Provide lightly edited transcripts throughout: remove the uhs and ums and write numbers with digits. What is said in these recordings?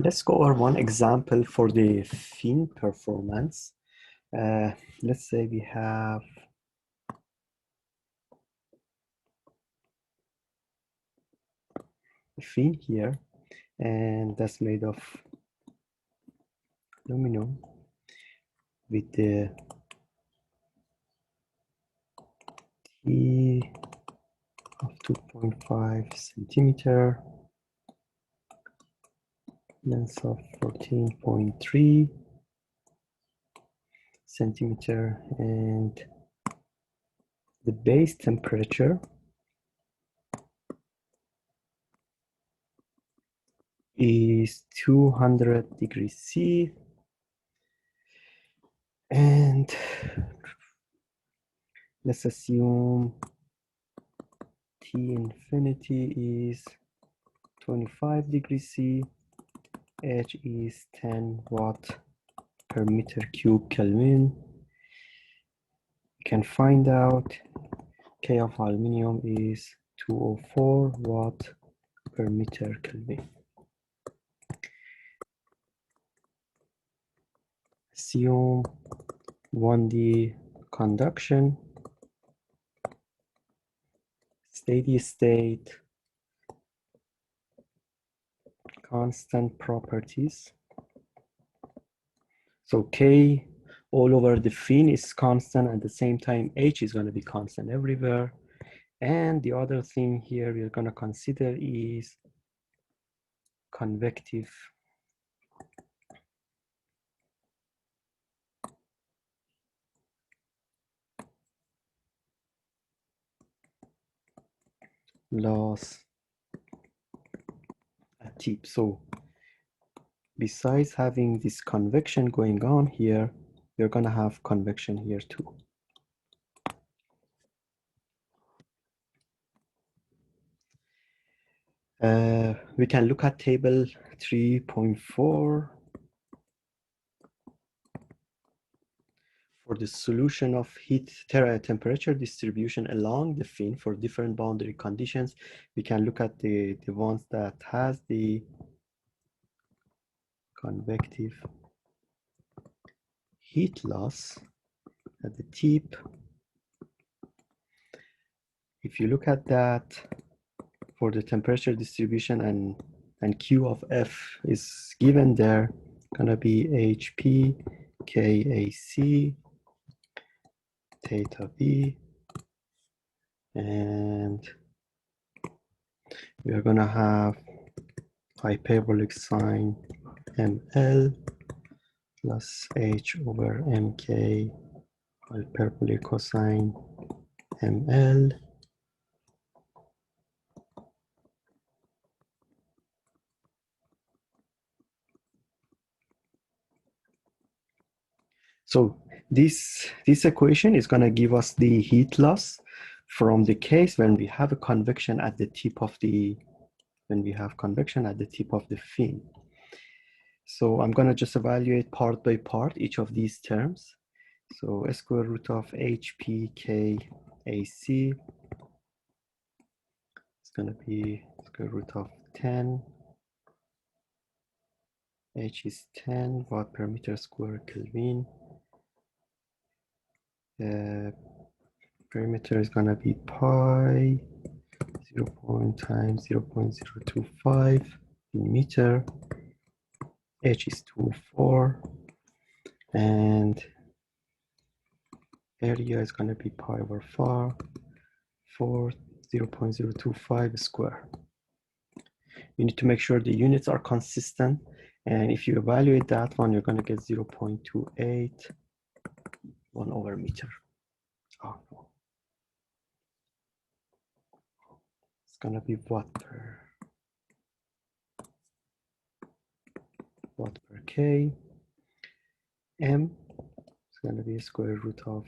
Let's go over one example for the fin performance. Let's say we have a fin here, and that's made of aluminum with the T of 2.5 centimeter, length of 14.3 centimeter, and the base temperature is 200 degrees C, and let's assume T infinity is 25 degrees C, H is 10 watt per meter cube Kelvin. You can find out K of aluminum is 204 watt per meter Kelvin. Assume 1D conduction, steady state, constant properties. So K all over the fin is constant, at the same time H is going to be constant everywhere. And the other thing here we're going to consider is convective loss at tip. So besides having this convection going on here, we're going to have convection here too. We can look at table 3.4 for the solution of heat temperature distribution along the fin for different boundary conditions. We can look at the ones that has the convective heat loss at the tip. If you look at that for the temperature distribution and Q of F is given there, gonna be HP KAC theta B, and we are gonna have hyperbolic sine ML plus H over MK hyperbolic cosine ML. So this equation is going to give us the heat loss from the case when we have a convection at the tip of the fin. So I'm going to just evaluate part by part each of these terms. So square root of HPKAC is going to be square root of 10. H is 10 watt per meter square Kelvin. Perimeter is gonna be pi 0 times 0.025 meter. H is 204, and area is gonna be pi over 4 0.025 square. You need to make sure the units are consistent, and if you evaluate that one, you're gonna get 0.28 1 over meter. Oh, no. It's gonna be watt per K. M is gonna be square root of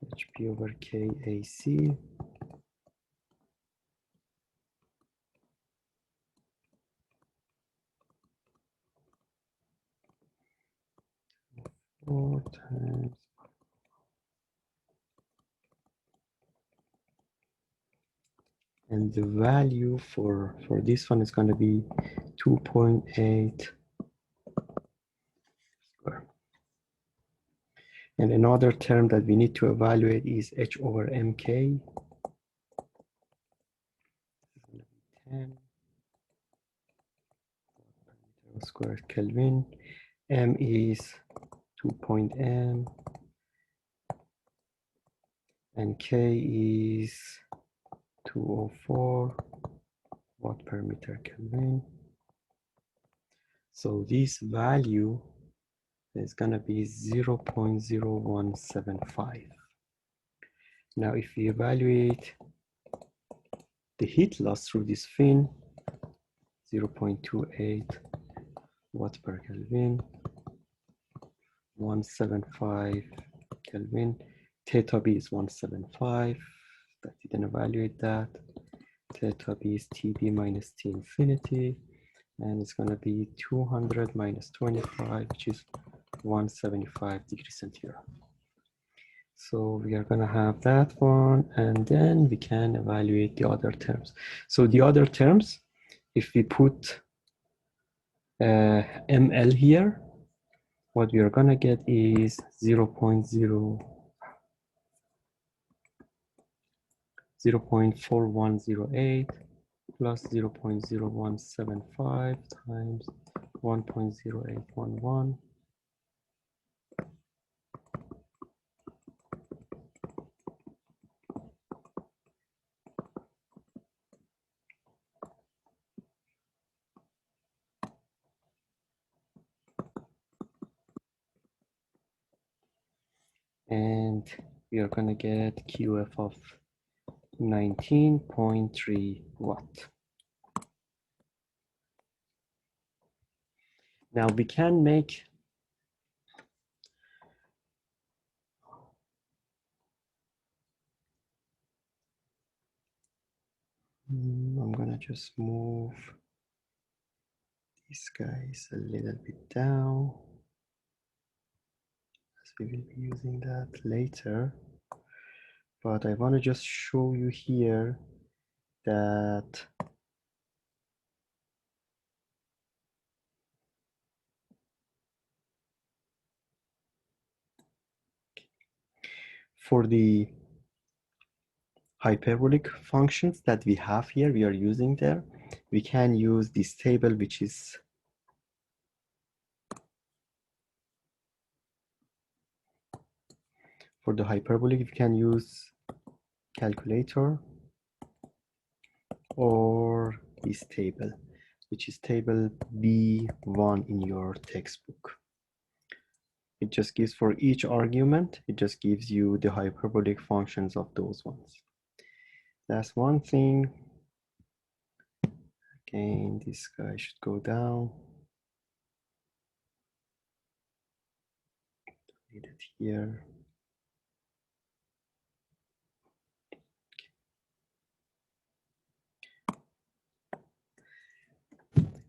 HP over KAC. Times, and And the value for this one is going to be 2.8 square. And another term that we need to evaluate is h over mk. 10 squared Kelvin. M is 2.m and K is 204 watt per meter Kelvin. So this value is going to be 0.0175. Now, if we evaluate the heat loss through this fin, 0.28 watt per Kelvin, 175 Kelvin. Theta B is 175. That didn't evaluate that. Theta B is TB minus T infinity. And it's going to be 200 minus 25, which is 175 degrees centigrade. So we are going to have that one, and then we can evaluate the other terms. So the other terms, if we put ml here, what we are going to get is 0.4108 plus 0.0175 times 1.0811. And we are going to get QF of 19.3 watt. Now we can make I'm gonna just move these guys a little bit down, as we will be using that later. But I want to just show you here that for the hyperbolic functions that we have here, we are using there, we can use this table, which is for the hyperbolic, you can use calculator or this table, which is table B1 in your textbook. It just gives for each argument, it just gives you the hyperbolic functions of those ones. That's one thing. Again, this guy should go down. Need it here.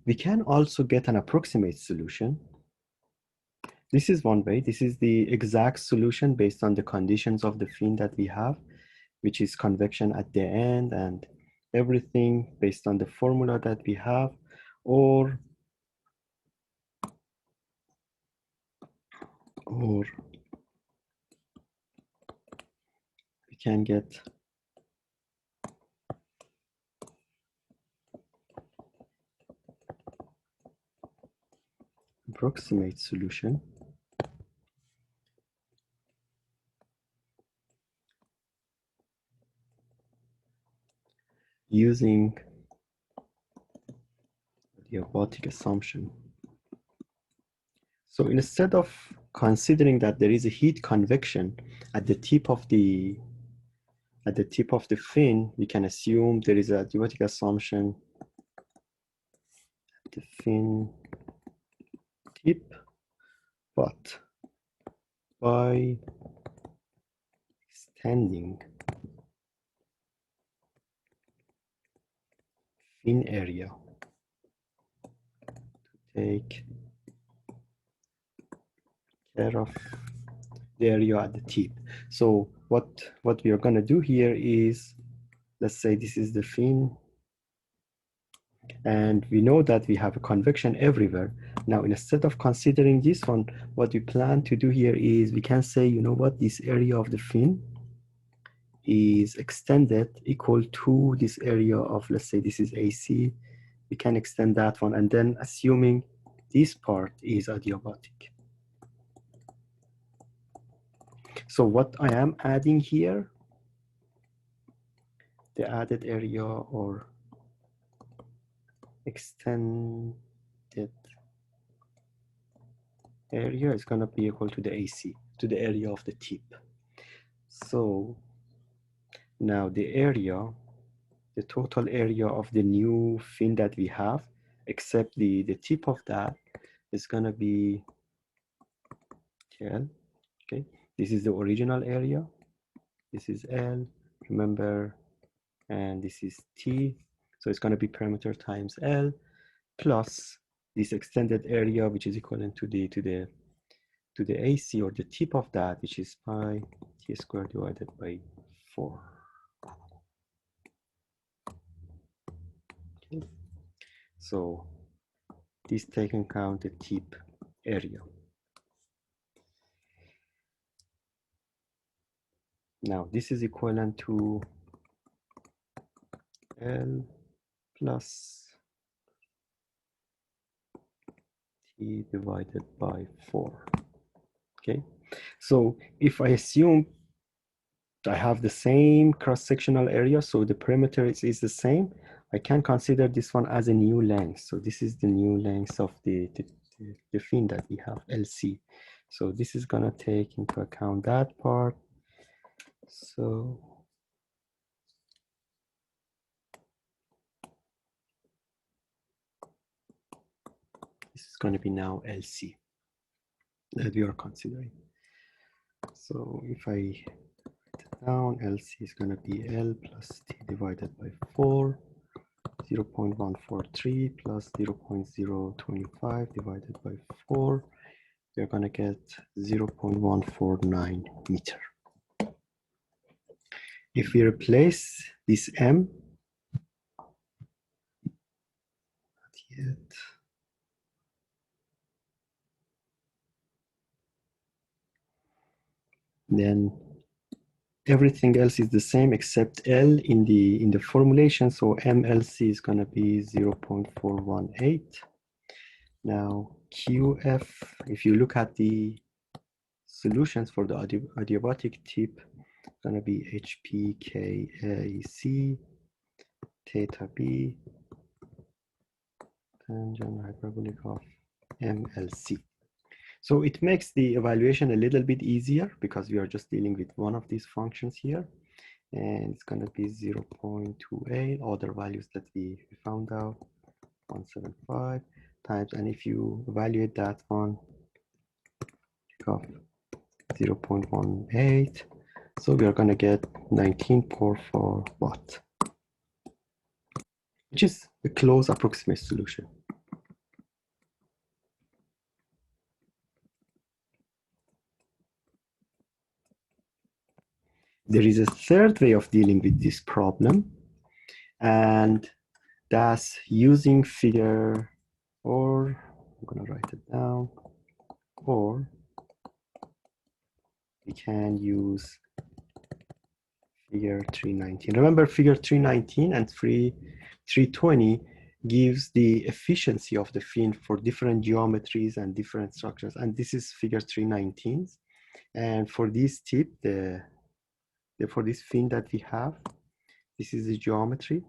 We can also get an approximate solution. This is one way. This is the exact solution based on the conditions of the fin that we have, which is convection at the end and everything based on the formula that we have. Or we can get approximate solution using the adiabatic assumption. So instead of considering that there is a heat convection at the tip of the fin, we can assume there is a adiabatic assumption at the fin tip, but by extending fin area to take care of the area at the tip. So what we are going to do here is let's say this is the fin, and we know that we have a convection everywhere. Now, instead of considering this one, what we plan to do here is we can say, you know what, this area of the fin is extended equal to this area of, let's say this is AC. We can extend that one, and then assuming this part is adiabatic. So what I am adding here, the added area or extended area is going to be equal to the AC, to the area of the tip. So now the area, the total area of the new fin that we have, except the tip of that, is going to be L. Okay, this is the original area. This is L, remember, and this is T. So it's going to be perimeter times L plus this extended area, which is equivalent to the AC, or the tip of that, which is pi T squared divided by 4. Okay. So this take into account the tip area. Now this is equivalent to L plus T divided by 4. Okay, so if I assume I have the same cross-sectional area, so the perimeter is the same, I can consider this one as a new length. So this is the new length of the fin that we have, LC. So this is gonna take into account that part. So this is gonna be now LC that we are considering. So if I write it down, LC is gonna be L plus T divided by 4. 0.143 plus 0.025 divided by 4, we're going to get 0.149 meter. If we replace this M, not yet, then everything else is the same except L in the formulation. So MLC is going to be 0.418. Now QF, if you look at the solutions for the adiabatic tip, it's going to be HPKAC theta B tangent hyperbolic of MLC. So it makes the evaluation a little bit easier because we are just dealing with one of these functions here, and it's going to be 0.28, other values that we found out, 175 times, and if you evaluate that one, of 0.18, so we are going to get 19.4 watt, which is a close approximate solution. There is a third way of dealing with this problem, and that's using figure, or I'm going to write it down, or we can use figure 319. Remember, figure 319 and 320 gives the efficiency of the fin for different geometries and different structures, and this is figure 319. And for this tip, for this fin that we have, this is the geometry.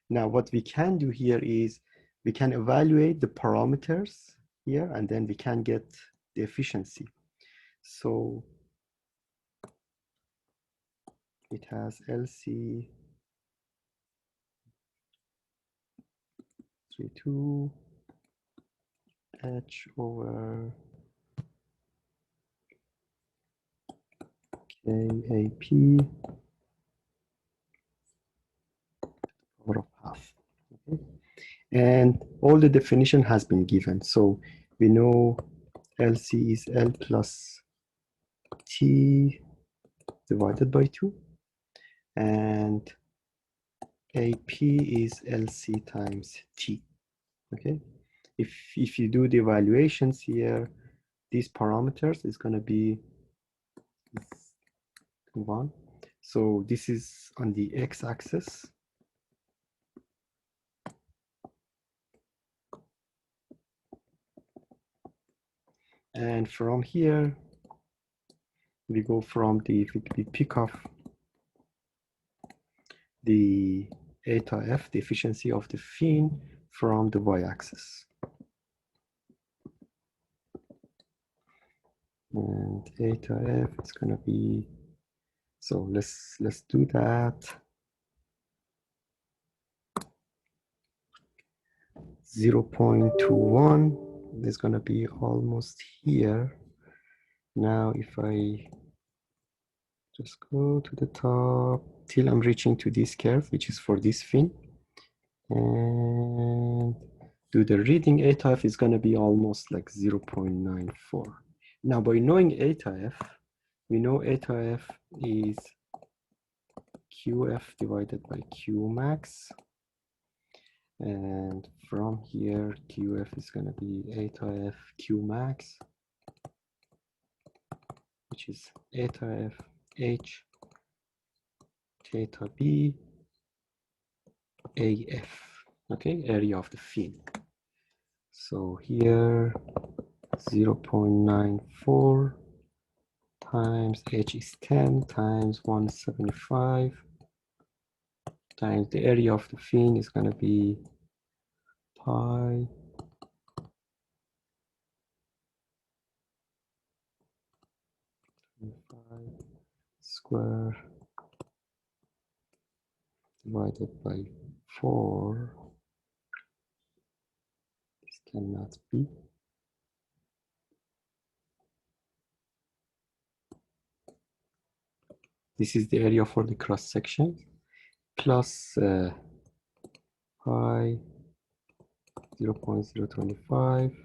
Now, what we can do here is we can evaluate the parameters here, and then we can get the efficiency. So it has LC 32 H over KAP power of half. Okay. And all the definition has been given. So we know LC is L plus T divided by 2. And AP is LC times T, okay? If you do the evaluations here, these parameters is gonna be 1. So this is on the x-axis. And from here, we go from we pick off the eta F, the efficiency of the fin, from the y-axis. And eta F is gonna be, so let's do that. 0.21 is gonna be almost here. Now if I just go to the top till I'm reaching to this curve, which is for this fin, and do the reading eta F is gonna be almost like 0.94. Now by knowing eta F, we know eta F is QF divided by Q max. And from here, QF is going to be eta F Q max, which is eta F H theta B AF, okay, area of the fin. So here, 0.94 times H is 10 times 175 times the area of the fin is going to be pi square divided by 4. This cannot be. This is the area for the cross section, plus pi 0.025,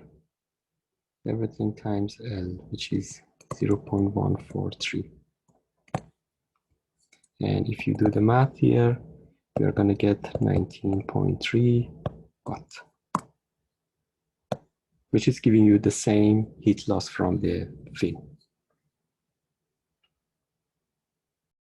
everything times L, which is 0.143. And if you do the math here, you're going to get 19.3 watt, which is giving you the same heat loss from the fin.